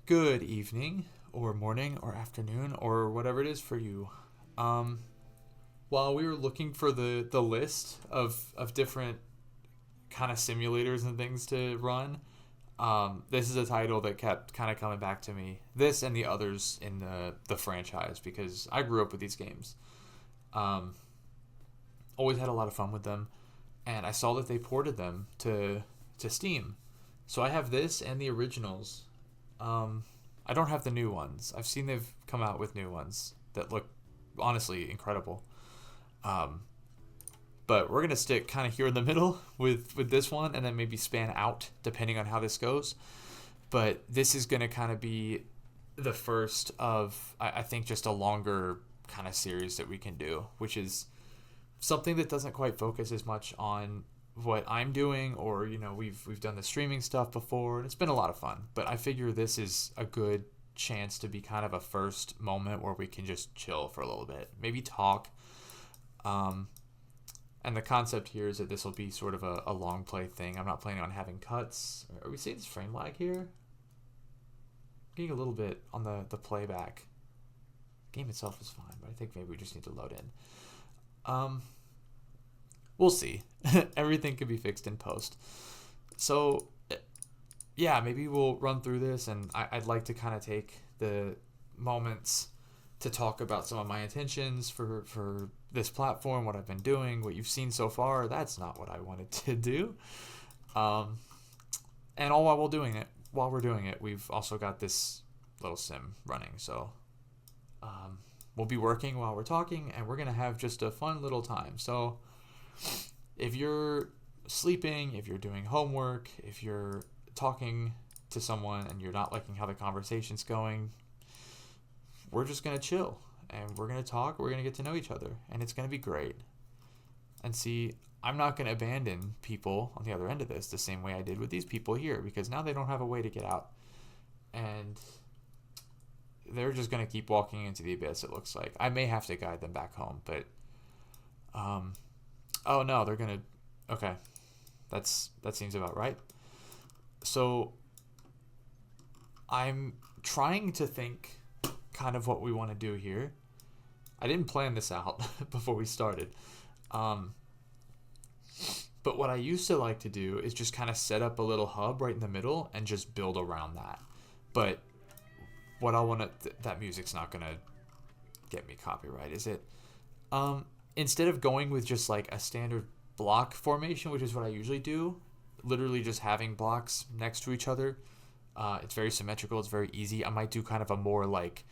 Good evening, or morning, or afternoon, or whatever it is for you. Um, while we were looking for the list of different kind of simulators and things to run, this is a title that kept kind of coming back to me. This and the others in the franchise because I grew up with these games. Um, Always had a lot of fun with them, and I saw that they ported them to Steam. So I have this and the originals. Um, I don't have the new ones. I've seen they've come out with new ones that look honestly incredible. Um, but we're gonna stick kind of here in the middle with this one, and then maybe span out depending on how this goes. But this is gonna kind of be the first of I think just a longer kind of series that we can do, which is something that doesn't quite focus as much on what I'm doing, or we've done the streaming stuff before and it's been a lot of fun, but I figure this is a good chance to be kind of a first moment where we can just chill for a little bit, maybe talk. um and the concept here is that this will be sort of a long play thing. I'm not planning on having cuts. Are we seeing this frame lag here? Getting a little bit on the playback. Game itself is fine, but I think maybe we just need to load in. We'll see. Everything can be fixed in post. So, yeah, maybe we'll run through this, and I'd like to kind of take the moments to talk about some of my intentions for this platform, what I've been doing, what you've seen so far. That's not what I wanted to do. Um, and all while we're doing it, we've also got this little sim running. So, we'll be working while we're talking, and we're going to have just a fun little time. So, if you're sleeping, if you're doing homework, if you're talking to someone and you're not liking how the conversation's going, we're just going to chill and we're going to talk. We're going to get to know each other, and it's going to be great. And see, I'm not going to abandon people on the other end of this the same way I did with these people here, because now they don't have a way to get out. And they're just going to keep walking into the abyss, it looks like. I may have to guide them back home, but oh no, they're gonna. Okay, that seems about right. So I'm trying to think kind of what we want to do here. I didn't plan this out before we started, but what I used to like to do is just kind of set up a little hub right in the middle and just build around that. But what I want to that music's not gonna get me copyright, is it? Instead of going with just like a standard block formation, which is what I usually do, literally just having blocks next to each other, it's very symmetrical, it's very easy. I might do kind of a more like,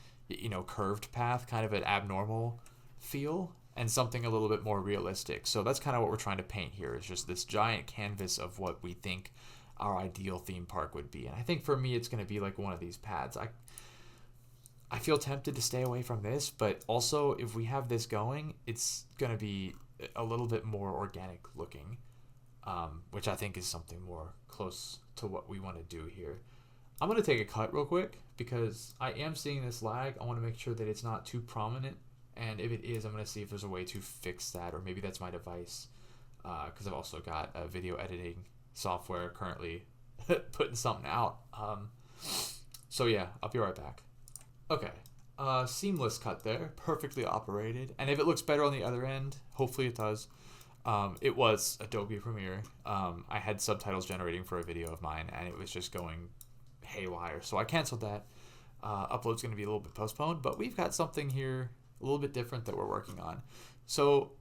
curved path, kind of an abnormal feel, and something a little bit more realistic. So that's kind of what we're trying to paint here, is just this giant canvas of what we think our ideal theme park would be. And I think for me, it's going to be like one of these paths. I feel tempted to stay away from this, but also if we have this going, it's going to be a little bit more organic looking, which I think is something more close to what we want to do here. I'm going to take a cut real quick because I am seeing this lag. I want to make sure that it's not too prominent, and if it is, I'm going to see if there's a way to fix that, or maybe that's my device, because I've also got a video editing software currently putting something out. So yeah, I'll be right back. Okay, seamless cut there, perfectly operated. And if it looks better on the other end, hopefully it does. It was Adobe Premiere. I had subtitles generating for a video of mine, and it was just going haywire. So I canceled that. Upload's going to be a little bit postponed, but we've got something here a little bit different that we're working on. So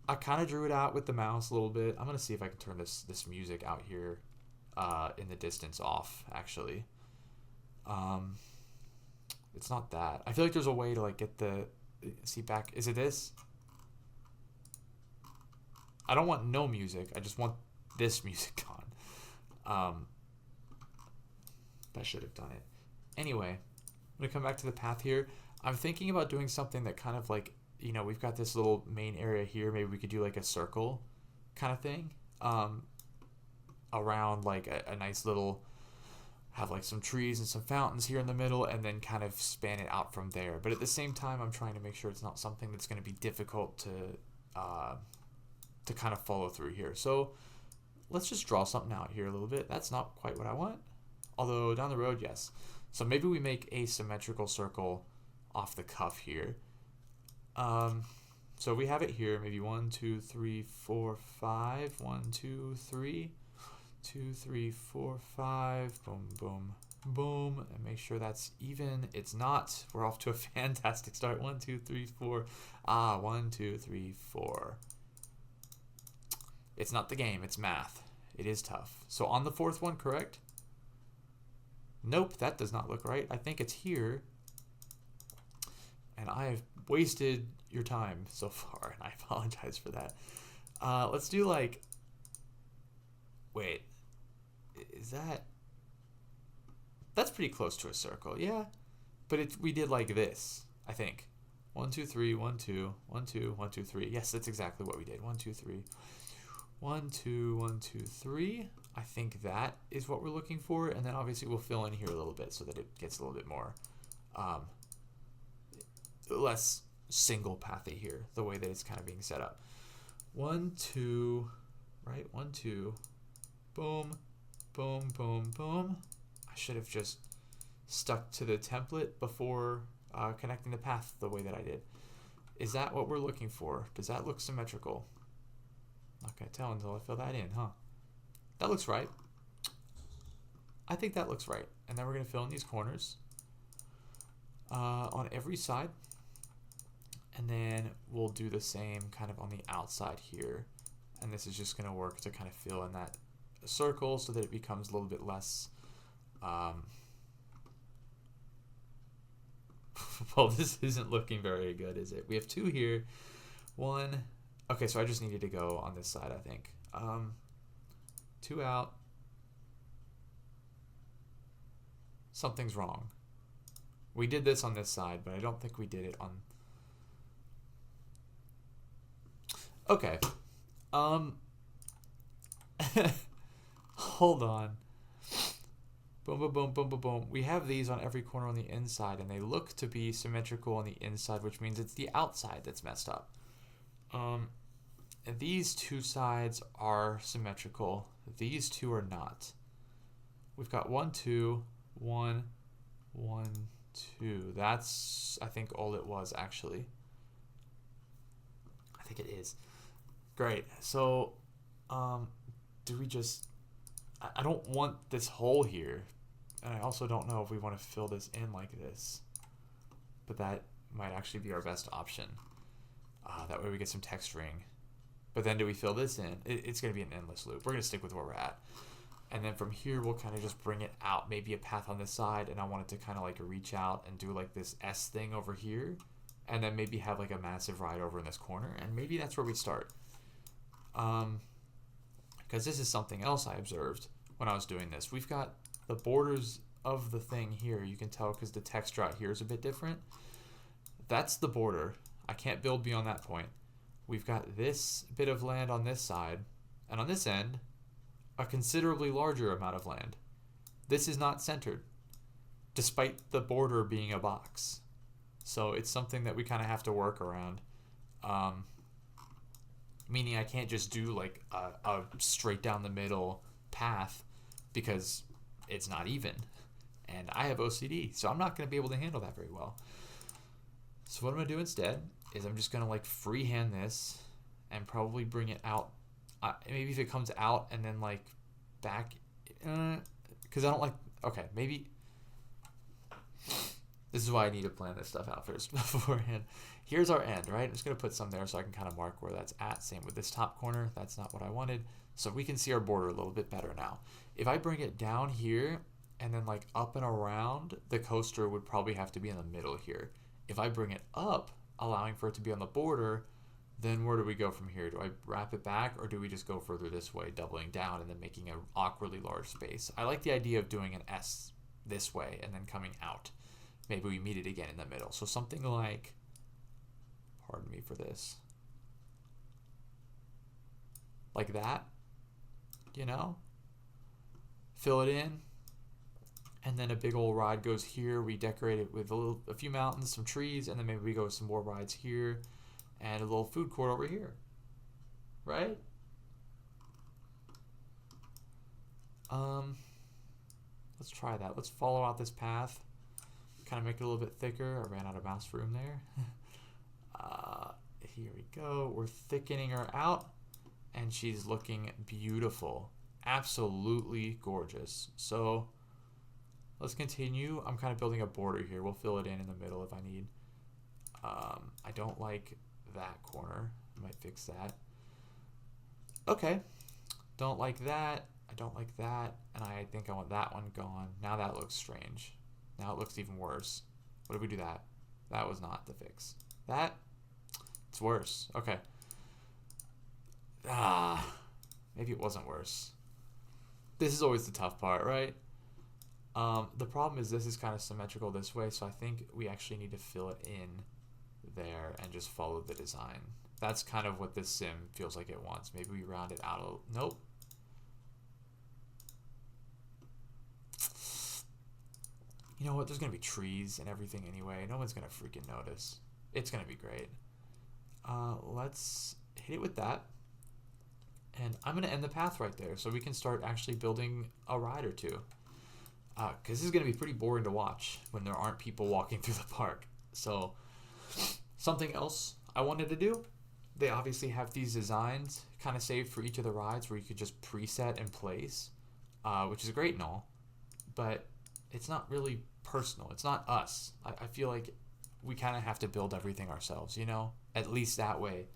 I kind of drew it out with the mouse a little bit. I'm going to see if I can turn this music out here in the distance off, actually. It's not that. I feel like there's a way to like get the see back. Is it this? I don't want no music. I just want this music on. I should have done it. Anyway, I'm gonna come back to the path here. I'm thinking about doing something that kind of like, we've got this little main area here. Maybe we could do like a circle kind of thing around like a nice little, have like some trees and some fountains here in the middle, and then kind of span it out from there. But at the same time, I'm trying to make sure it's not something that's going to be difficult to kind of follow through here. So let's just draw something out here a little bit. That's not quite what I want, although down the road, yes. So maybe we make a symmetrical circle off the cuff here. So we have it here, maybe 1, 2, 3, 4, 5. 1, 2, 3. 2, 3, 4, 5. Boom, boom, boom. And make sure that's even. It's not. We're off to a fantastic start. 1, 2, 3, 4. 1, 2, 3, 4. It's not the game, it's math. It is tough. So on the fourth one, correct? Nope, that does not look right. I think it's here. And I've wasted your time so far, and I apologize for that. Let's do like, wait, is that's pretty close to a circle, yeah. But we did like this, I think. 1, 2, 3, 1, 2, 1, 2, 1, 2, 3. Yes, that's exactly what we did. 1, 2, 3. 1, 2, 1, 2, 3. I think that is what we're looking for, and then obviously we'll fill in here a little bit so that it gets a little bit more less single pathy here, the way that it's kind of being set up. 1, 2, right? 1, 2, boom, boom, boom, boom. I should have just stuck to the template before connecting the path the way that I did. Is that what we're looking for? Does that look symmetrical? Not gonna tell until I fill that in, huh? That looks right. I think that looks right. And then we're gonna fill in these corners on every side. And then we'll do the same kind of on the outside here. And this is just gonna work to kind of fill in that circle so that it becomes a little bit less, well, this isn't looking very good, is it? We have 2 here. 1, okay, so I just needed to go on this side, I think. 2 out. Something's wrong. We did this on this side, but I don't think we did it on... Okay. Hold on. Boom, boom, boom, boom, boom, boom. We have these on every corner on the inside, and they look to be symmetrical on the inside, which means it's the outside that's messed up. And these 2 sides are symmetrical. These 2 are not. We've got 1, 2, 1, 1, 2. That's, I think, all it was, actually. I think it is. Great. So, do we just... I don't want this hole here. And I also don't know if we want to fill this in like this. But that might actually be our best option. That way we get some texturing. But then do we fill this in? It's going to be an endless loop. We're going to stick with where we're at. And then from here, we'll kind of just bring it out. Maybe a path on this side. And I want it to kind of like reach out and do like this S thing over here. And then maybe have like a massive ride over in this corner. And maybe that's where we start. Because this is something else I observed when I was doing this. We've got the borders of the thing here. You can tell because the texture out here is a bit different. That's the border. I can't build beyond that point. We've got this bit of land on this side, and on this end, a considerably larger amount of land. This is not centered, despite the border being a box. So it's something that we kind of have to work around. Meaning I can't just do like a straight down the middle path because it's not even. And I have OCD, so I'm not going to be able to handle that very well. So what I'm going to do instead is I'm just going to like freehand this and probably bring it out. Maybe if it comes out and then like back, because I don't like, okay, maybe. This is why I need to plan this stuff out first beforehand. Here's our end, right? I'm just going to put some there so I can kind of mark where that's at. Same with this top corner. That's not what I wanted. So we can see our border a little bit better now. If I bring it down here and then like up and around, the coaster would probably have to be in the middle here. If I bring it up, allowing for it to be on the border, then where do we go from here? Do I wrap it back or do we just go further this way, doubling down and then making an awkwardly large space? I like the idea of doing an S this way and then coming out. Maybe we meet it again in the middle. So something like, pardon me for this, like that, you know? Fill it in. And then a big old ride goes here. We decorate it with a few mountains, some trees, and then maybe we go with some more rides here and a little food court over here. Right? Let's try that. Let's follow out this path. kind of make it a little bit thicker. I ran out of mouse room there. Here we go. We're thickening her out, and she's looking beautiful. Absolutely gorgeous. So let's continue. I'm kind of building a border here. We'll fill it in the middle if I need. I don't like that corner. I might fix that. Okay. Don't like that. I don't like that. And I think I want that one gone. Now that looks strange. Now it looks even worse. What did we do that? That was not the fix. That, it's worse. Okay. Maybe it wasn't worse. This is always the tough part, right? The problem is this is kind of symmetrical this way, so I think we actually need to fill it in there and just follow the design. That's kind of what this sim feels like it wants. Maybe we round it out a little. Nope. You know what? There's going to be trees and everything anyway. No one's going to freaking notice. It's going to be great. Let's hit it with that. And I'm going to end the path right there so we can start actually building a ride or two. Because this is going to be pretty boring to watch when there aren't people walking through the park. So something else I wanted to do, they obviously have these designs kind of saved for each of the rides where you could just preset and place, which is great and all, but it's not really personal. It's not us. I feel like we kind of have to build everything ourselves, you know? At least that way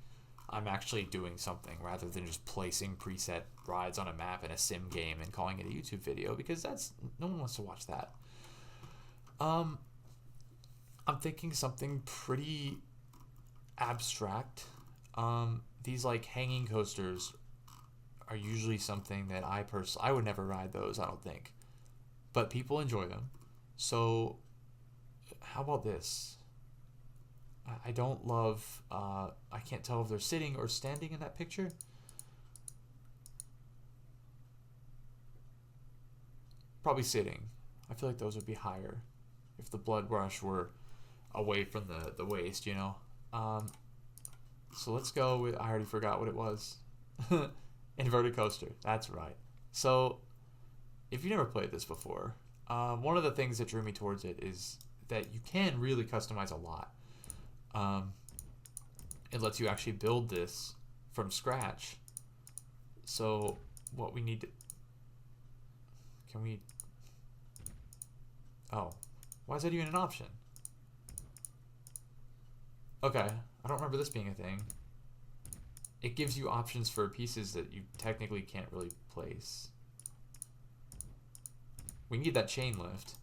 I'm actually doing something rather than just placing preset rides on a map in a sim game and calling it a YouTube video, because that's, no one wants to watch that. I'm thinking something pretty abstract. These like hanging coasters are usually something that I would never ride those, I don't think, but people enjoy them. So how about this? I don't love, I can't tell if they're sitting or standing in that picture. Probably sitting. I feel like those would be higher if the blood rush were away from the waist, you know? So let's go with, I already forgot what it was. Inverted coaster, that's right. So if you never played this before, one of the things that drew me towards it is that you can really customize a lot. It lets you actually build this from scratch. So what we need to, can we, oh, why is that even an option? Okay, I don't remember this being a thing. It gives you options for pieces that you technically can't really place. We need that chain lift.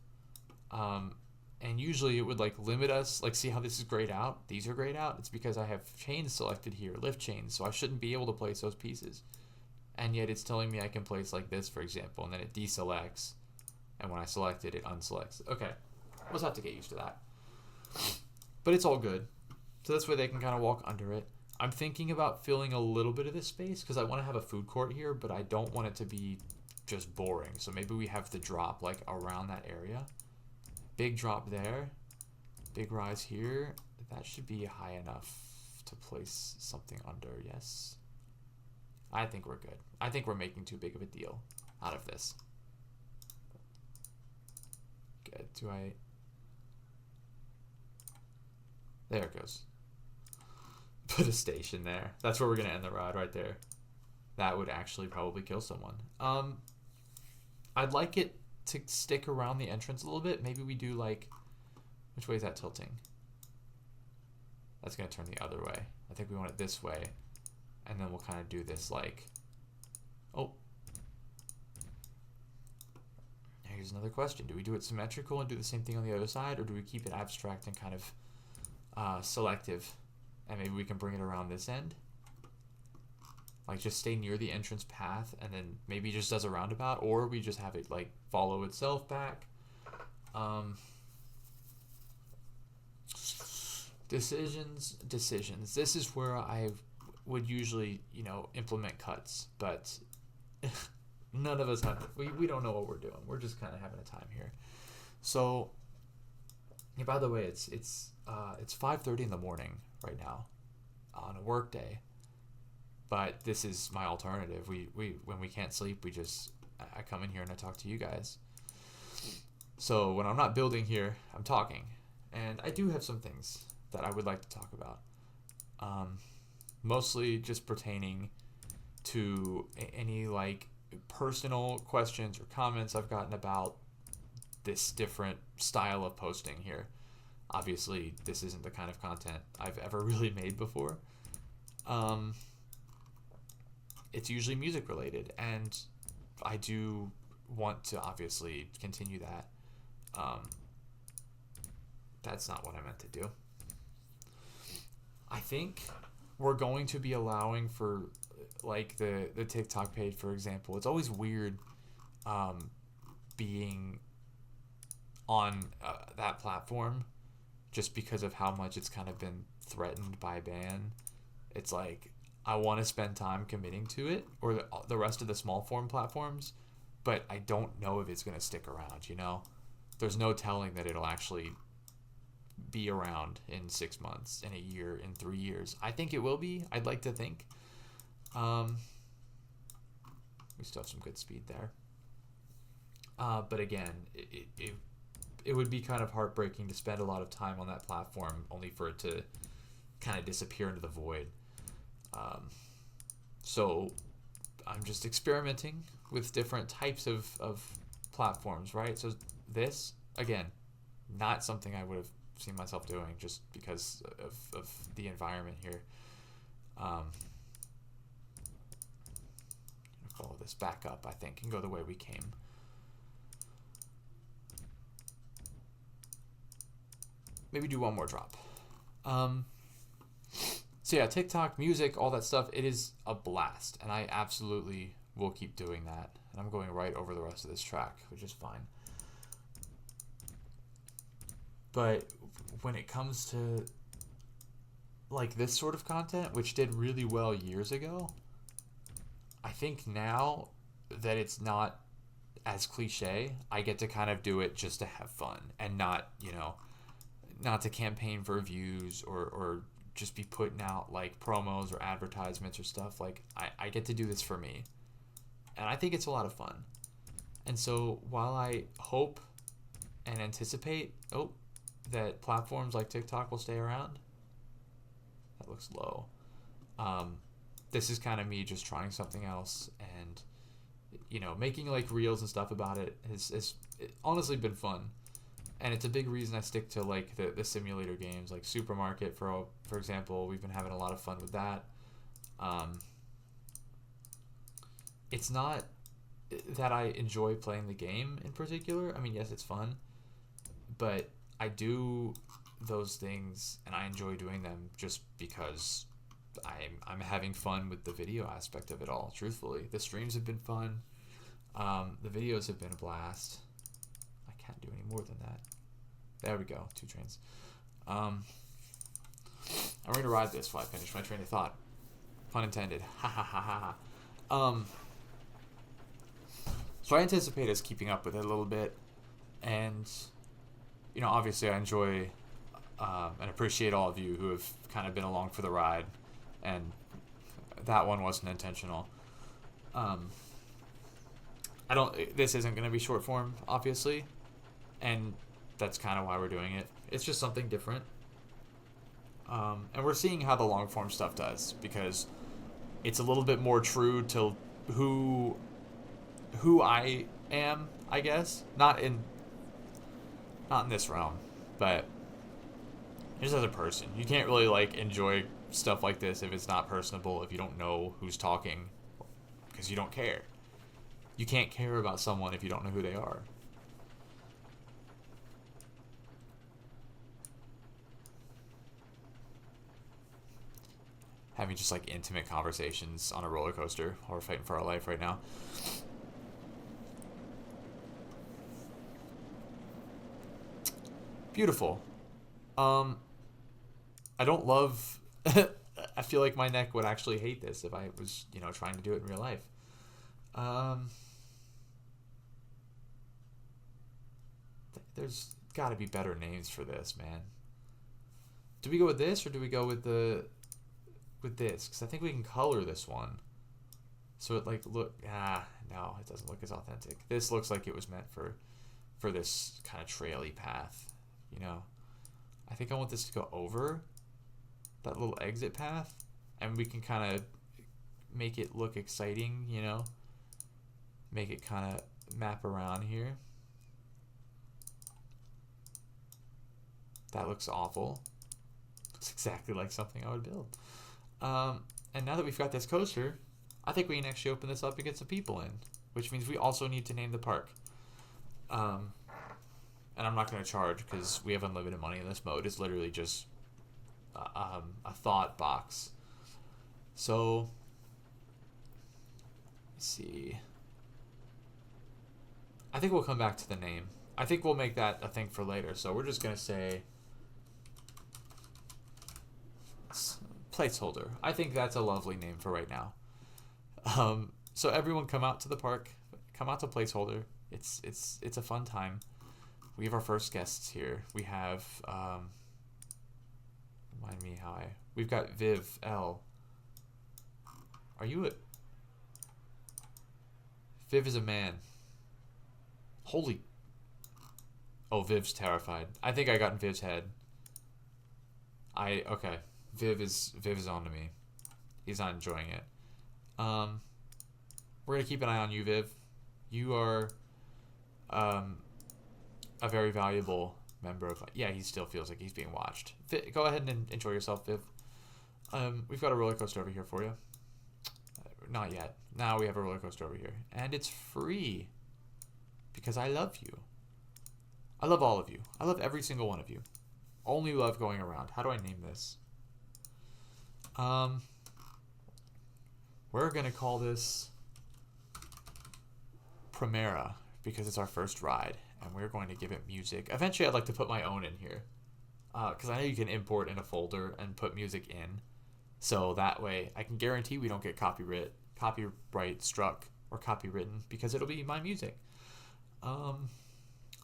And usually it would like limit us, like see how this is grayed out? These are grayed out. It's because I have chains selected here, lift chains, so I shouldn't be able to place those pieces. And yet it's telling me I can place like this, for example, and then it deselects. And when I select it, it unselects. Okay, we'll just have to get used to that. But it's all good. So this way they can kind of walk under it. I'm thinking about filling a little bit of this space because I want to have a food court here, but I don't want it to be just boring. So maybe we have the drop like around that area. Big drop there, big rise here. That should be high enough to place something under, yes. I think we're good. I think we're making too big of a deal out of this. Good, there it goes. Put a station there. That's where we're gonna end the ride right there. That would actually probably kill someone. I'd like it to stick around the entrance a little bit. Maybe we do like, which way is that tilting? That's gonna turn the other way. I think we want it this way. And then we'll kind of do this like, oh. Here's another question. Do we do it symmetrical and do the same thing on the other side, or do we keep it abstract and kind of selective? And maybe we can bring it around this end. Like just stay near the entrance path and then maybe just does a roundabout, or we just have it like follow itself back. Decisions. This is where I would usually, you know, implement cuts, but none of us have, we don't know what we're doing. We're just kind of having a time here. So, yeah, by the way, it's 5:30 in the morning right now on a work day. But this is my alternative. We when we can't sleep, I come in here and I talk to you guys. So when I'm not building here, I'm talking. And I do have some things that I would like to talk about. Mostly just pertaining to any like personal questions or comments I've gotten about this different style of posting here. Obviously, this isn't the kind of content I've ever really made before. It's usually music related, and I do want to obviously continue that. That's not what I meant to do. I think we're going to be allowing for like the TikTok page, for example. It's always weird being on that platform just because of how much it's kind of been threatened by ban. It's like I want to spend time committing to it or the rest of the small form platforms, but I don't know if it's going to stick around, you know? There's no telling that it'll actually be around in 6 months, in a year, in 3 years. I think it will be. I'd like to think. We still have some good speed there. But again, it would be kind of heartbreaking to spend a lot of time on that platform only for it to kind of disappear into the void. So I'm just experimenting with different types of platforms, right? So this, again, not something I would have seen myself doing just because of the environment here. Follow this back up, I think, and go the way we came. Maybe do one more drop. So yeah, TikTok, music, all that stuff, it is a blast, and I absolutely will keep doing that. And I'm going right over the rest of this track, which is fine. But when it comes to like this sort of content, which did really well years ago, I think now that it's not as cliche, I get to kind of do it just to have fun and not, you know, not to campaign for views or just be putting out like promos or advertisements or stuff. Like I get to do this for me, and I think it's a lot of fun. And so while I hope and anticipate that platforms like TikTok will stay around, that looks low. This is kind of me just trying something else, and you know, making like reels and stuff about it has honestly been fun. And it's a big reason I stick to like the simulator games, like Supermarket, for example. We've been having a lot of fun with that. It's not that I enjoy playing the game in particular. I mean, yes, it's fun, but I do those things and I enjoy doing them just because I'm having fun with the video aspect of it all. Truthfully, the streams have been fun. The videos have been a blast. I can't do any more than that. There we go. 2 trains. I'm going to ride this while I finish my train of thought. Pun intended. Ha ha ha ha ha. So I anticipate us keeping up with it a little bit. And, you know, obviously I enjoy and appreciate all of you who have kind of been along for the ride. And that one wasn't intentional. This isn't going to be short form, obviously. And that's kind of why we're doing it. It's just something different. And we're seeing how the long form stuff does, because it's a little bit more true to who I am, I guess. Not in this realm, but just as a person. You can't really like enjoy stuff like this if it's not personable, if you don't know who's talking, because you don't care. You can't care about someone if you don't know who they are. Having just like intimate conversations on a roller coaster while we're fighting for our life right now. Beautiful. I don't love I feel like my neck would actually hate this if I was, you know, trying to do it in real life. There's got to be better names for this, man. Do we go with this or do we go with this? Because I think we can color this one. So it like no, it doesn't look as authentic. This looks like it was meant for for this kind of traily path, you know. I think I want this to go over that little exit path, and we can kind of make it look exciting, you know. Make it kind of map around here. That looks awful. Looks exactly like something I would build. And now that we've got this coaster, I think we can actually open this up and get some people in, which means we also need to name the park. And I'm not going to charge because we have unlimited money in this mode. It's literally just a thought box. So, let's see. I think we'll come back to the name. I think we'll make that a thing for later. So we're just going to say placeholder. I think that's a lovely name for right now. So everyone come out to the park. Come out to placeholder. It's a fun time. We have our first guests here. We have remind me how we've got Viv L. Are you a Viv is a man. Holy. Oh, Viv's terrified. I think I got in Viv's head. Okay. Viv is on to me. He's not enjoying it. We're gonna keep an eye on you, Viv. You are a very valuable member of. Yeah, he still feels like he's being watched. Go ahead and enjoy yourself, Viv. We've got a roller coaster over here for you. Not yet. Now we have a roller coaster over here, and it's free because I love you. I love all of you. I love every single one of you. Only love going around. How do I name this? We're gonna call this Primera because it's our first ride, and we're going to give it music. Eventually, I'd like to put my own in here because I know you can import in a folder and put music in, so that way I can guarantee we don't get copyright struck or copywritten because it'll be my music.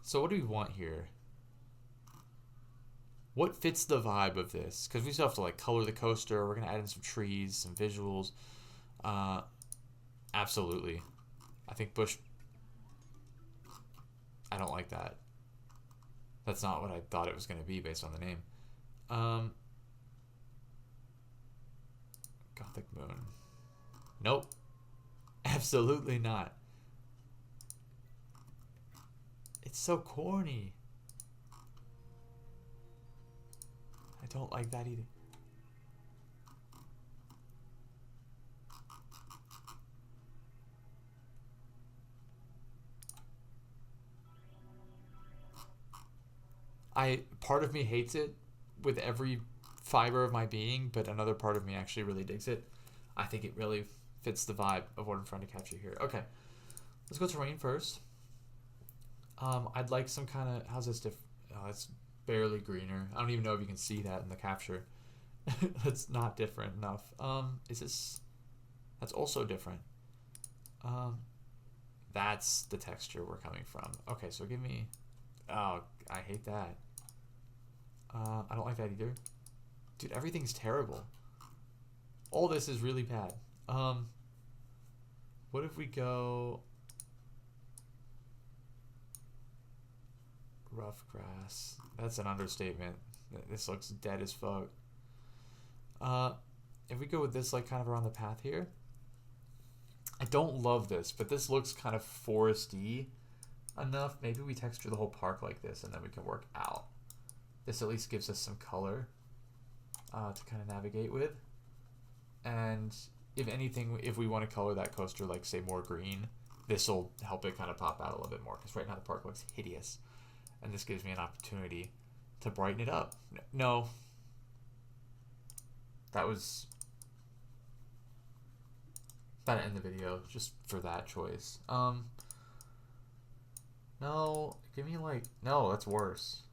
So what do we want here? What fits the vibe of this? Because we still have to like color the coaster. We're gonna add in some trees, some visuals. Absolutely. I think bush. I don't like that. That's not what I thought it was gonna be based on the name. Gothic Moon. Nope. Absolutely not. It's so corny. I don't like that either. Part of me hates it with every fiber of my being, but another part of me actually really digs it. I think it really fits the vibe of what I'm trying to capture here. Okay, let's go terrain first. I'd like some kind of, how's this different? Oh, it's barely greener. I don't even know if you can see that in the capture. That's not different enough. Is this, that's also different. That's the texture we're coming from. Okay, so give me, oh, I hate that. I don't like that either. Dude, everything's terrible. All this is really bad. What if we go rough grass? That's an understatement. This looks dead as fuck. If we go with this like kind of around the path here, I don't love this, but this looks kind of foresty enough. Maybe we texture the whole park like this and then we can work out. This at least gives us some color to kind of navigate with. And if anything, if we want to color that coaster like say more green, this will help it kind of pop out a little bit more, because right now the park looks hideous. And this gives me an opportunity to brighten it up. No. That was... That end the video just for that choice. No, give me like... No, that's worse.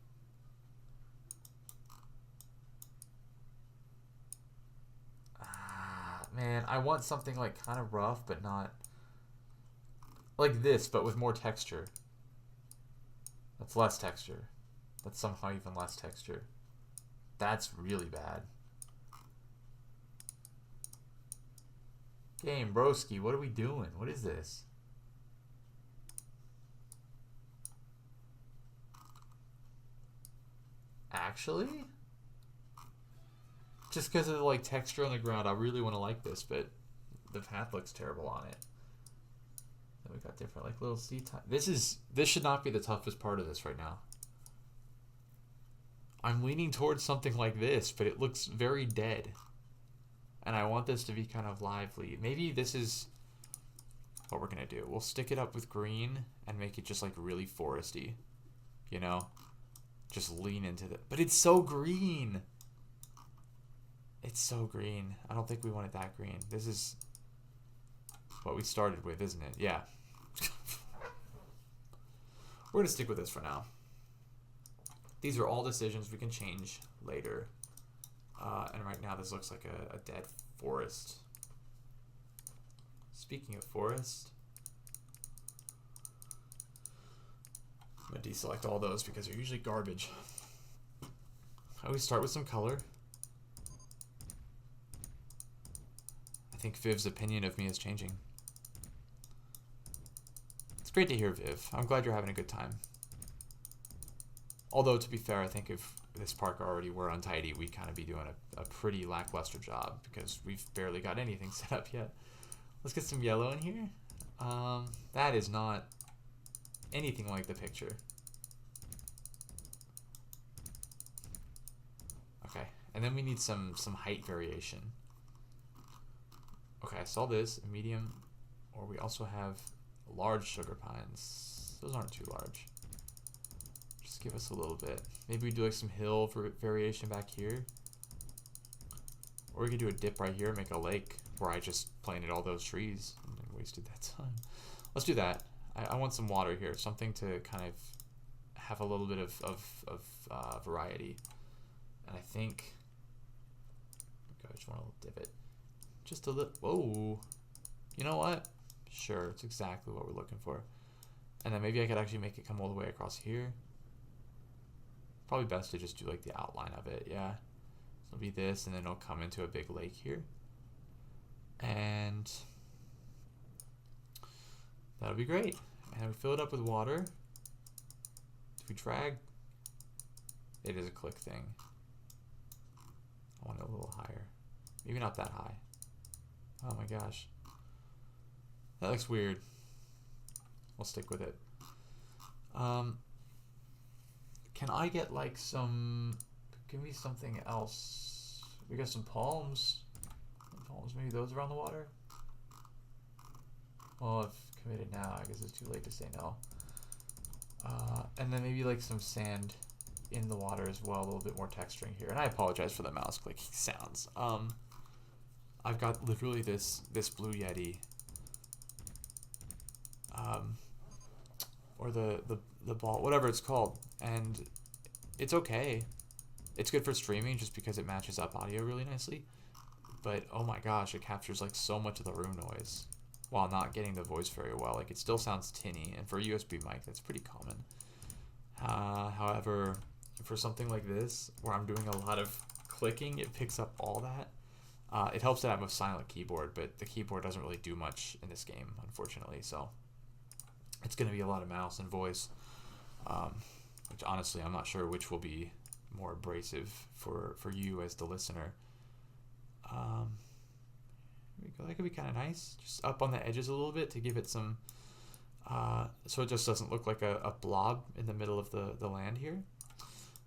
Man, I want something like kind of rough, but not... Like this, but with more texture. That's less texture. That's somehow even less texture. That's really bad. Game, broski, what are we doing? What is this? Actually, just because of the like texture on the ground, I really want to like this, but the path looks terrible on it. Then we got different like little seed time. This should not be the toughest part of this right now. I'm leaning towards something like this, but it looks very dead. And I want this to be kind of lively. Maybe this is what we're gonna do. We'll stick it up with green and make it just like really foresty. You know? Just lean into it. But it's so green. It's so green. I don't think we want it that green. This is what we started with, isn't it? Yeah. We're gonna stick with this for now. These are all decisions we can change later. And right now this looks like a dead forest. Speaking of forest, I'm going to deselect all those because they're usually garbage. I always start with some color. I think Viv's opinion of me is changing. It's great to hear, Viv. I'm glad you're having a good time. Although, to be fair, I think if this park already were untidy, we'd kind of be doing a pretty lackluster job because we've barely got anything set up yet. Let's get some yellow in here. That is not anything like the picture. Okay, and then we need some height variation. Okay, I saw this, a medium, or we also have large sugar pines. Those aren't too large. Just give us a little bit. Maybe we do like some hill variation back here. Or we could do a dip right here and make a lake where I just planted all those trees and wasted that time. Let's do that. I want some water here, something to kind of have a little bit of variety. And I think, okay, I just want a little divot. Just a little, whoa. You know what? Sure, it's exactly what we're looking for. And then maybe I could actually make it come all the way across here. Probably best to just do like the outline of it, yeah. So it'll be this, and then it'll come into a big lake here. And that'll be great. And we fill it up with water. If we drag, it is a click thing. I want it a little higher. Maybe not that high. Oh my gosh. That looks weird. We'll stick with it. Can I get like some, give me something else. We got some palms. Palms, maybe those around the water? Well, I've committed now. I guess it's too late to say no. And then maybe like some sand in the water as well, a little bit more texturing here. And I apologize for the mouse clicking sounds. I've got literally this Blue Yeti. Or the ball, whatever it's called. And it's okay. It's good for streaming just because it matches up audio really nicely. But oh my gosh, it captures like so much of the room noise while not getting the voice very well. Like it still sounds tinny, and for a USB mic, that's pretty common. However, for something like this, where I'm doing a lot of clicking, it picks up all that. It helps to have a silent keyboard, but the keyboard doesn't really do much in this game, unfortunately. So it's going to be a lot of mouse and voice, which honestly, I'm not sure which will be more abrasive for you as the listener. That could be kind of nice, just up on the edges a little bit to give it some, so it just doesn't look like a blob in the middle of the land here.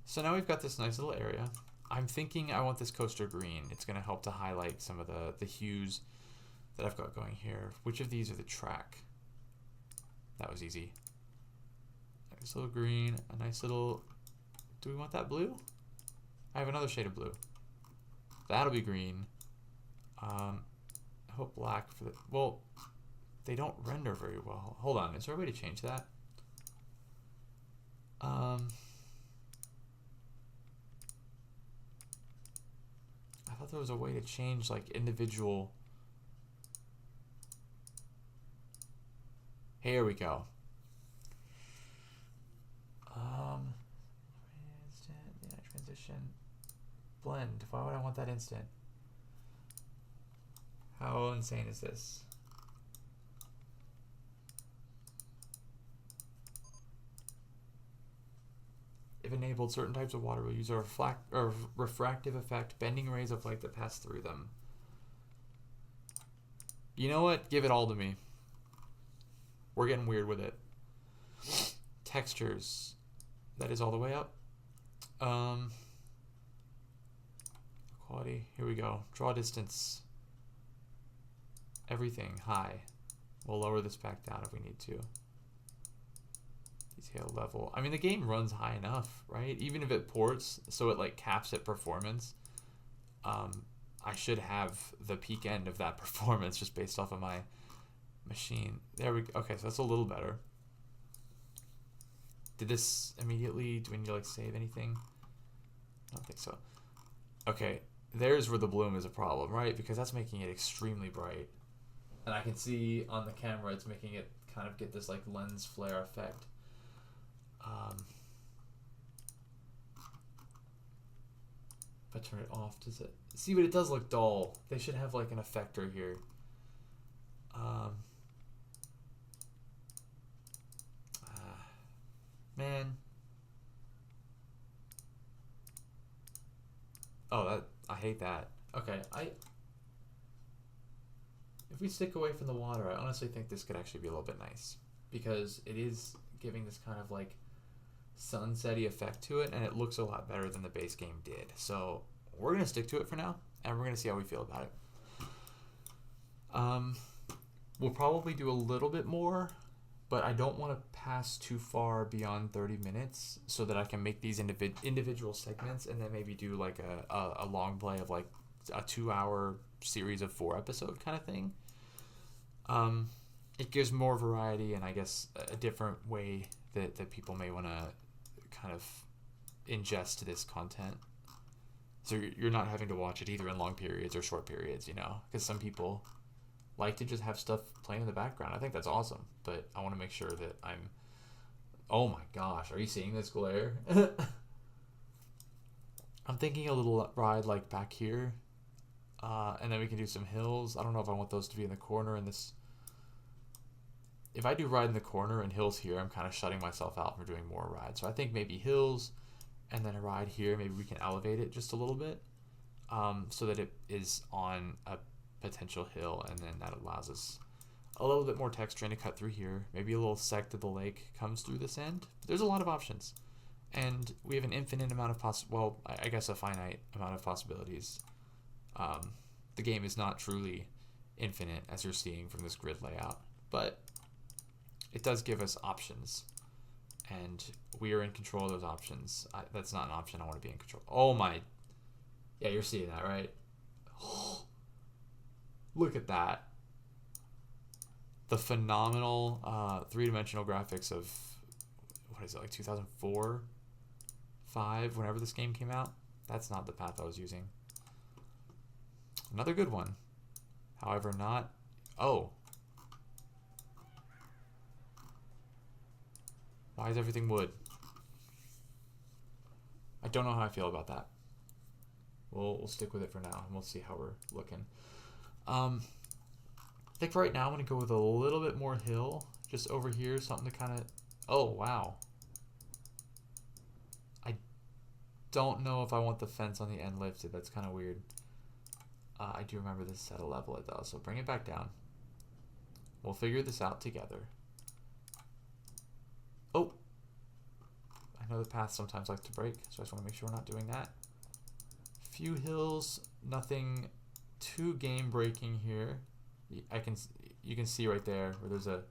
So now we've got this nice little area. I'm thinking I want this coaster green. It's going to help to highlight some of the hues that I've got going here. Which of these are the track? That was easy. Nice little green, a nice little, do we want that blue? I have another shade of blue. That'll be green. I hope black for the, well, they don't render very well. Hold on, is there a way to change that? I thought there was a way to change like individual. Here we go. Instant, yeah, transition, blend. Why would I want that instant? How insane is this? If enabled, certain types of water will use a refractive effect, bending rays of light that pass through them. You know what? Give it all to me. We're getting weird with it. Textures. That is all the way up. Quality. Here we go. Draw distance. Everything. High. We'll lower this back down if we need to. Detail level. I mean, the game runs high enough, right? Even if it ports, so it like caps at performance. I should have the peak end of that performance just based off of my machine. There we go. Okay, so that's a little better. Did this immediately, do we need to like save anything? I don't think so. Okay, there's where the bloom is a problem, right? Because that's making it extremely bright. And I can see on the camera it's making it kind of get this like lens flare effect. If I turn it off, does it? See, but it does look dull. They should have like an effector here. Man. Oh, I hate that. Okay, if we stick away from the water, I honestly think this could actually be a little bit nice because it is giving this kind of like sunsetty effect to it, and it looks a lot better than the base game did. So we're gonna stick to it for now, and we're gonna see how we feel about it. We'll probably do a little bit more, but I don't want to pass too far beyond 30 minutes so that I can make these individual segments and then maybe do like a long play of like a 2-hour series of 4 episode kind of thing. It gives more variety and I guess a different way that people may want to kind of ingest this content. So you're not having to watch it either in long periods or short periods, you know, because some people like to just have stuff playing in the background. I think that's awesome, but I want to make sure that I'm... Oh my gosh, are you seeing this glare? I'm thinking a little ride like back here, and then we can do some hills. I don't know if I want those to be in the corner in this... If I do ride in the corner and hills here, I'm kind of shutting myself out from doing more rides. So I think maybe hills and then a ride here. Maybe we can elevate it just a little bit so that it is on a potential hill, and then that allows us a little bit more texturing to cut through here. Maybe a little sect of the lake comes through this end. There's a lot of options, and we have an infinite amount of I guess a finite amount of possibilities. The game is not truly infinite as you're seeing from this grid layout, but it does give us options, and we are in control of those options. That's not an option. I want to be in control. Oh my, yeah, you're seeing that, right? Look at that. The phenomenal three-dimensional graphics of, what is it, like 2004, 5, whenever this game came out. That's not the path I was using. Another good one. However, not... Oh. Why is everything wood? I don't know how I feel about that. We'll stick with it for now, and we'll see how we're looking. I think right now I'm going to go with a little bit more hill, just over here, something to kind of... Oh, wow. I don't know if I want the fence on the end lifted. That's kind of weird. I do remember this is at a level it does, so bring it back down. We'll figure this out together. Oh! I know the paths sometimes like to break, so I just want to make sure we're not doing that. Few hills, nothing too game breaking here. You can see right there where there's a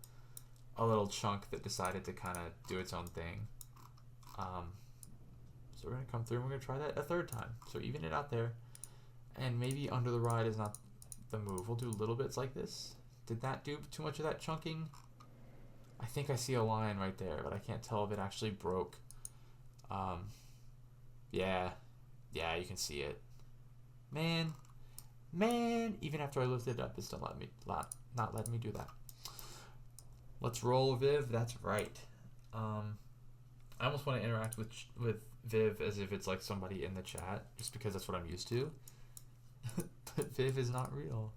little chunk that decided to kind of do its own thing. So we're gonna come through and we're gonna try that a third time. So even it out there, and maybe under the ride is not the move. We'll do little bits like this. Did that do too much of that chunking? I think I see a line right there, but I can't tell if it actually broke. Yeah, you can see it. Man, even after I lifted it up, it's still not letting me do that. Let's roll Viv. That's right. I almost want to interact with Viv as if it's like somebody in the chat, just because that's what I'm used to. But Viv is not real.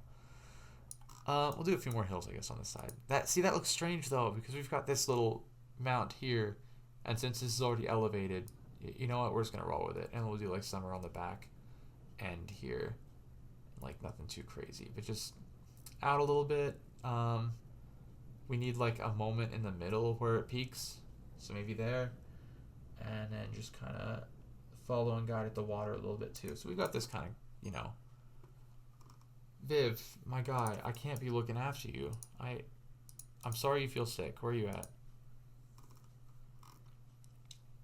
We'll do a few more hills, I guess, on this side. That looks strange though, because we've got this little mount here, and since this is already elevated, You know what? We're just gonna roll with it, and we'll do like summer on the back end here, like nothing too crazy, but just out a little bit. We need like a moment in the middle where it peaks, so maybe there, and then just kind of follow and guide at the water a little bit too. So we've got this kind of, you know, Viv, my guy, I can't be looking after you. I'm sorry you feel sick. Where are you at?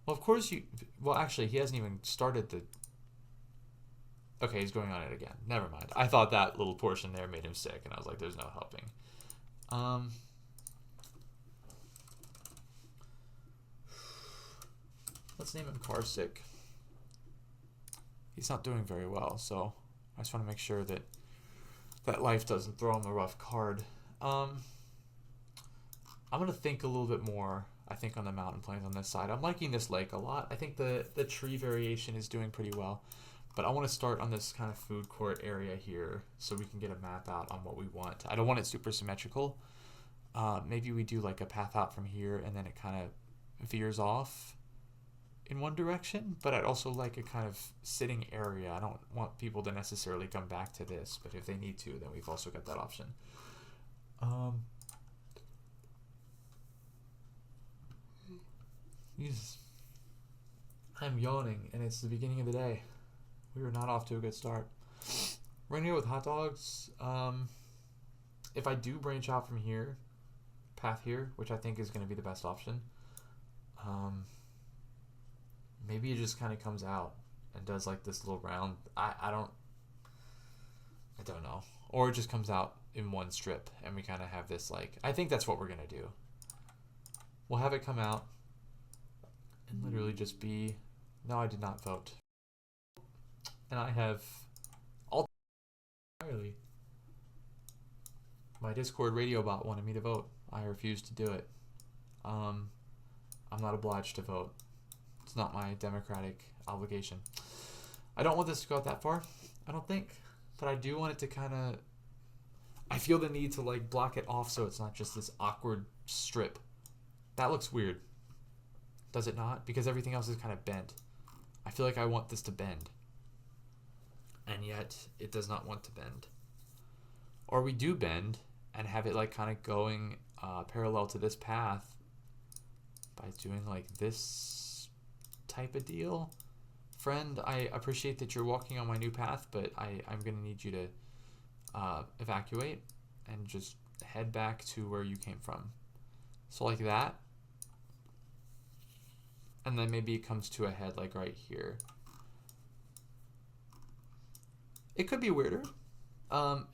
Well, of course you... Well, actually, he hasn't even started the... Okay, he's going on it again. Never mind. I thought that little portion there made him sick, and I was like, there's no helping. Let's name him Carsick. He's not doing very well, so I just want to make sure that that life doesn't throw him a rough card. I'm going to think a little bit more, I think, on the mountain plains on this side. I'm liking this lake a lot. I think the tree variation is doing pretty well. But I want to start on this kind of food court area here so we can get a map out on what we want. I don't want it super symmetrical. Maybe we do like a path out from here and then it kind of veers off in one direction. But I'd also like a kind of sitting area. I don't want people to necessarily come back to this. But if they need to, then we've also got that option. Jesus. I'm yawning and it's the beginning of the day. We were not off to a good start. We're gonna go with hot dogs. If I do branch out from here, path here, which I think is gonna be the best option, maybe it just kind of comes out and does like this little round. I don't know. Or it just comes out in one strip and we kind of have this like, I think that's what we're gonna do. We'll have it come out and literally just be, no, I did not vote. And I have all entirely. My Discord radio bot wanted me to vote. I refused to do it. I'm not obliged to vote. It's not my democratic obligation. I don't want this to go out that far, I don't think. But I do want it to kind of... I feel the need to like block it off so it's not just this awkward strip. That looks weird. Does it not? Because everything else is kind of bent. I feel like I want this to bend. And yet it does not want to bend. Or we do bend and have it like kind of going parallel to this path by doing like this type of deal. Friend, I appreciate that you're walking on my new path, but I'm going to need you to evacuate and just head back to where you came from. So like that. And then maybe it comes to a head like right here. It could be weirder.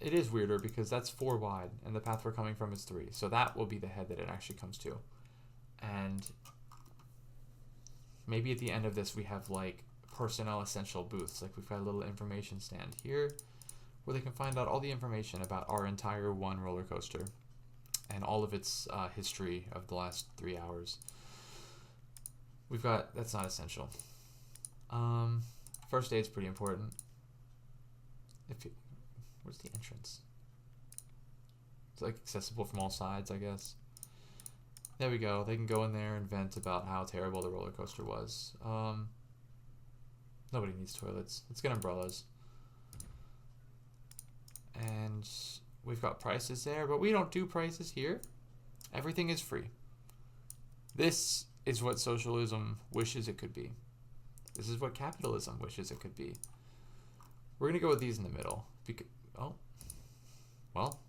It is weirder because that's 4 wide and the path we're coming from is 3. So that will be the head that it actually comes to. And maybe at the end of this we have like personnel essential booths. Like we've got a little information stand here where they can find out all the information about our entire one roller coaster and all of its history of the last 3 hours. We've got, that's not essential. First aid's pretty important. Where's the entrance? It's like accessible from all sides, I guess. There we go. They can go in there and vent about how terrible the roller coaster was. Nobody needs toilets. Let's get umbrellas. And we've got prices there, but we don't do prices here. Everything is free. This is what socialism wishes it could be. This is what capitalism wishes it could be. We're going to go with these in the middle. Oh, well,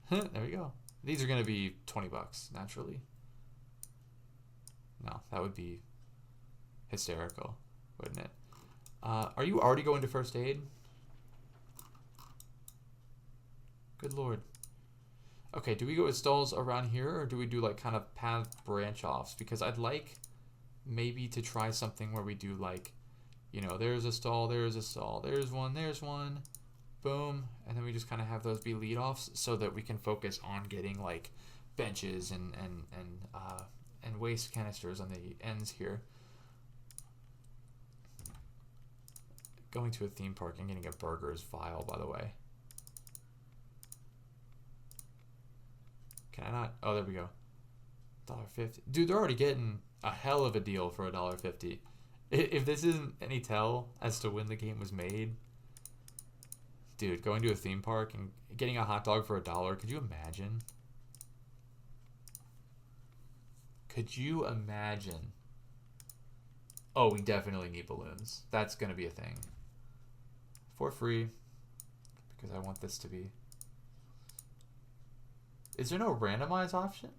there we go. These are going to be 20 bucks, naturally. No, that would be hysterical, wouldn't it? Are you already going to first aid? Good lord. Okay, do we go with stalls around here, or do we do like kind of path branch offs? Because I'd like maybe to try something where we do like, you know, there's a stall, there's one, boom, and then we just kind of have those be lead offs so that we can focus on getting like benches and waste canisters on the ends here. Going to a theme park and getting a burger is vile, by the way. Can I not? Oh, there we go. $1.50. Dude, they're already getting a hell of a deal for $1.50. If this isn't any tell as to when the game was made, dude, going to a theme park and getting a hot dog for $1, could you imagine? Could you imagine? Oh, we definitely need balloons. That's going to be a thing. For free. Because I want this to be. Is there no randomize option?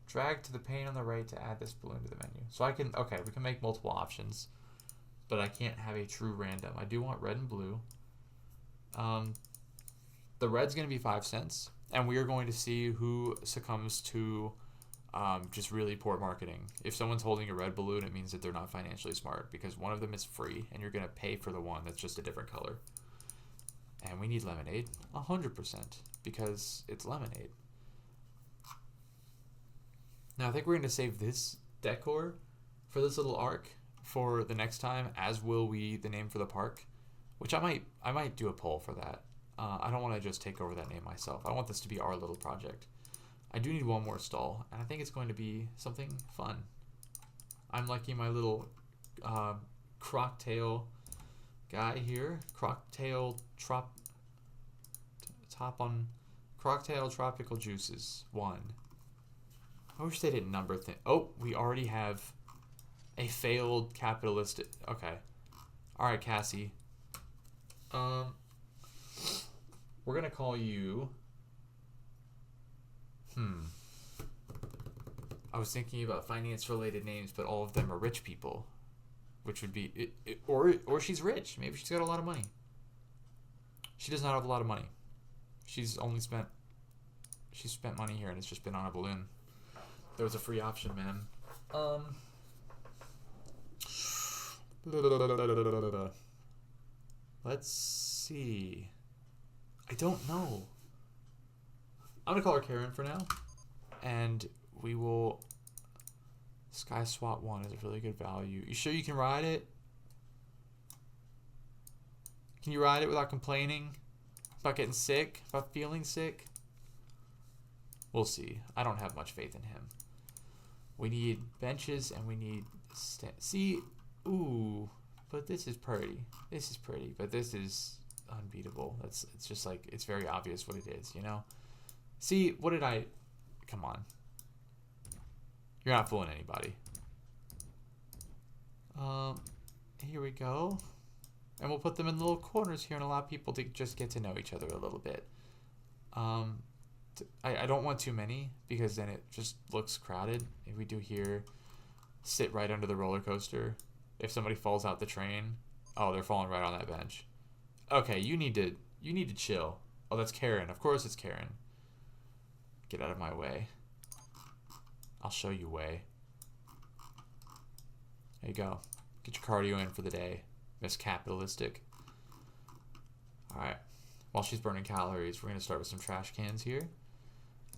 Drag to the pane on the right to add this balloon to the menu. So I can, okay, we can make multiple options. But I can't have a true random. I do want red and blue. The red's going to be 5 cents. And we are going to see who succumbs to just really poor marketing. If someone's holding a red balloon, it means that they're not financially smart. Because one of them is free. And you're going to pay for the one that's just a different color. And we need lemonade. 100%. Because it's lemonade. Now I think we're going to save this decor for this little arc for the next time, as will we the name for the park, which I might do a poll for that. I don't want to just take over that name myself. I want this to be our little project. I do need one more stall, and I think it's going to be something fun. I'm liking my little crocktail guy here. Crocktail top on Crocktail Tropical Juices 1. I wish they didn't number things. Oh, we already have a failed capitalistic. Okay. All right, Cassie. We're going to call you. I was thinking about finance-related names, but all of them are rich people. Which would be... or she's rich. Maybe she's got a lot of money. She does not have a lot of money. She's spent money here, and it's just been on a balloon. There was a free option, man. Let's see. I don't know. I'm gonna call her Karen for now, and we will. Sky Swap 1 is a really good value. You sure you can ride it? Can you ride it without complaining about getting sick, about feeling sick? We'll see. I don't have much faith in him. We need benches and we need see, ooh, but this is pretty. This is pretty, but this is unbeatable. It's just like, it's very obvious what it is, you know? See, what did I, come on. You're not fooling anybody. Here we go. And we'll put them in little corners here and allow people to just get to know each other a little bit. I don't want too many because then it just looks crowded. If we do here, sit right under the roller coaster. If somebody falls out the train, oh, they're falling right on that bench. Okay, you need to chill. Oh, that's Karen. Of course it's Karen. Get out of my way. I'll show you way. There you go. Get your cardio in for the day, Miss Capitalistic. All right. While she's burning calories, we're gonna start with some trash cans here.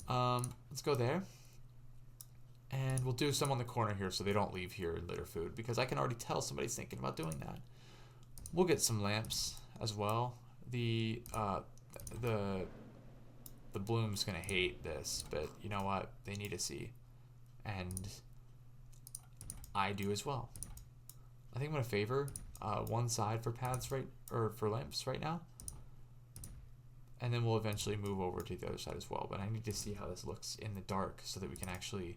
Let's go there. And we'll do some on the corner here so they don't leave here and litter food, because I can already tell somebody's thinking about doing that. We'll get some lamps as well. The bloom's gonna hate this, but you know what? They need to see. And I do as well. I think I'm gonna favor one side for paths for lamps right now. And then we'll eventually move over to the other side as well. But I need to see how this looks in the dark so that we can actually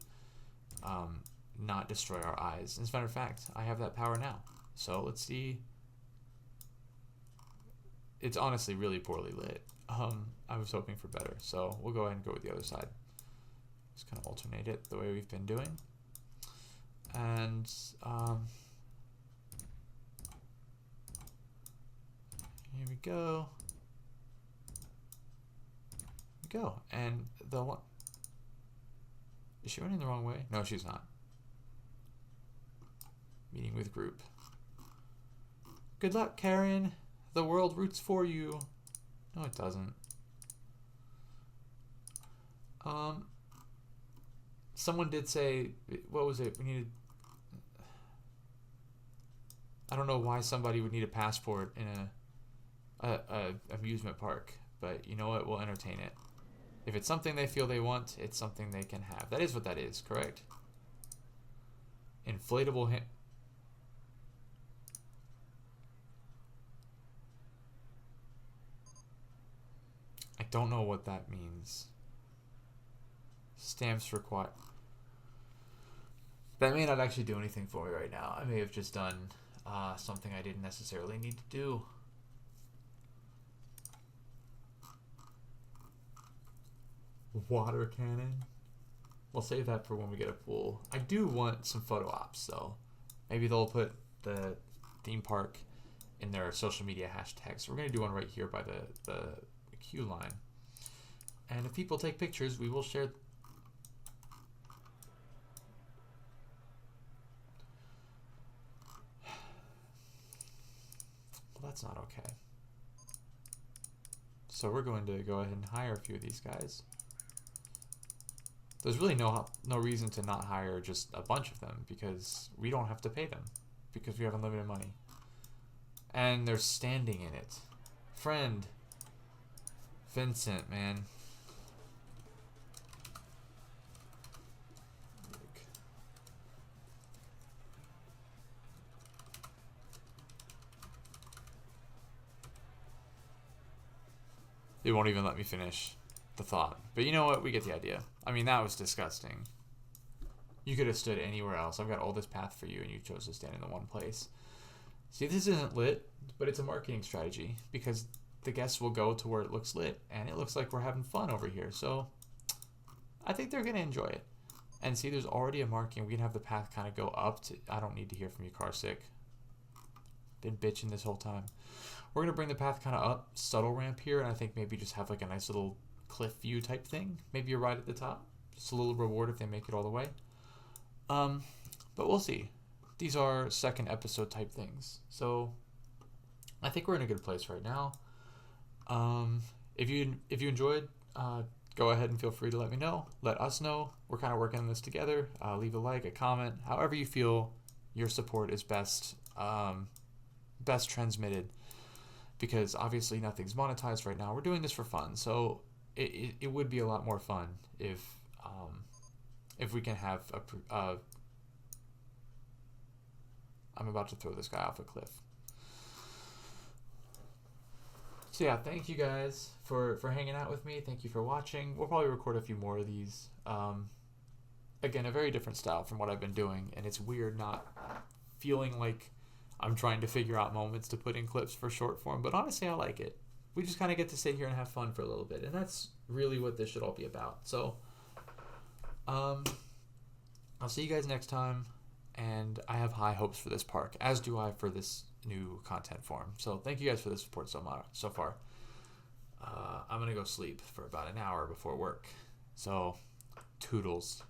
not destroy our eyes. As a matter of fact, I have that power now. So let's see. It's honestly really poorly lit. I was hoping for better. So we'll go ahead and go with the other side. Just kind of alternate it the way we've been doing. And here we go. Go. And the one, is she running the wrong way? No, she's not. Meeting with group. Good luck, Karen. The world roots for you. No, it doesn't. Someone did say, what was it? We needed, I don't know why somebody would need a passport in a amusement park, but you know what? We'll entertain it. If it's something they feel they want, it's something they can have. That is what that is, correct? Inflatable hand. I don't know what that means. Stamps required. That may not actually do anything for me right now. I may have just done something I didn't necessarily need to do. Water cannon. We'll save that for when we get a pool. I do want some photo ops though. Maybe they'll put the theme park in their social media hashtags. We're gonna do one right here by the queue line. And if people take pictures, we will share. Well, that's not okay. So we're going to go ahead and hire a few of these guys. There's really no reason to not hire just a bunch of them because we don't have to pay them because we have unlimited money. And they're standing in it. Friend. Vincent, man. They won't even let me finish the thought. But you know what? We get the idea. I mean, that was disgusting. You could have stood anywhere else. I've got all this path for you, and you chose to stand in the one place. See, this isn't lit, but it's a marketing strategy because the guests will go to where it looks lit, and it looks like we're having fun over here. So I think they're going to enjoy it. And see, there's already a marking. We can have the path kind of go up to... I don't need to hear from you, car sick. Been bitching this whole time. We're going to bring the path kind of up, subtle ramp here, and I think maybe just have like a nice little cliff view type thing. Maybe you're right at the top. Just a little reward if they make it all the way. But we'll see. These are second episode type things. So I think we're in a good place right now. If you enjoyed, go ahead and feel free to let me know. Let us know. We're kind of working on this together. Leave a like, a comment, however you feel your support is best transmitted. Because obviously nothing's monetized right now. We're doing this for fun, so it would be a lot more fun if we can have a. I'm about to throw this guy off a cliff. So yeah, thank you guys for hanging out with me. Thank you for watching. We'll probably record a few more of these. Again, a very different style from what I've been doing, and it's weird not feeling like I'm trying to figure out moments to put in clips for short form, but honestly, I like it. We just kind of get to sit here and have fun for a little bit, and that's really what this should all be about. So, I'll see you guys next time, and I have high hopes for this park, as do I for this new content form. So, thank you guys for the support so far. I'm going to go sleep for about an hour before work. So, toodles.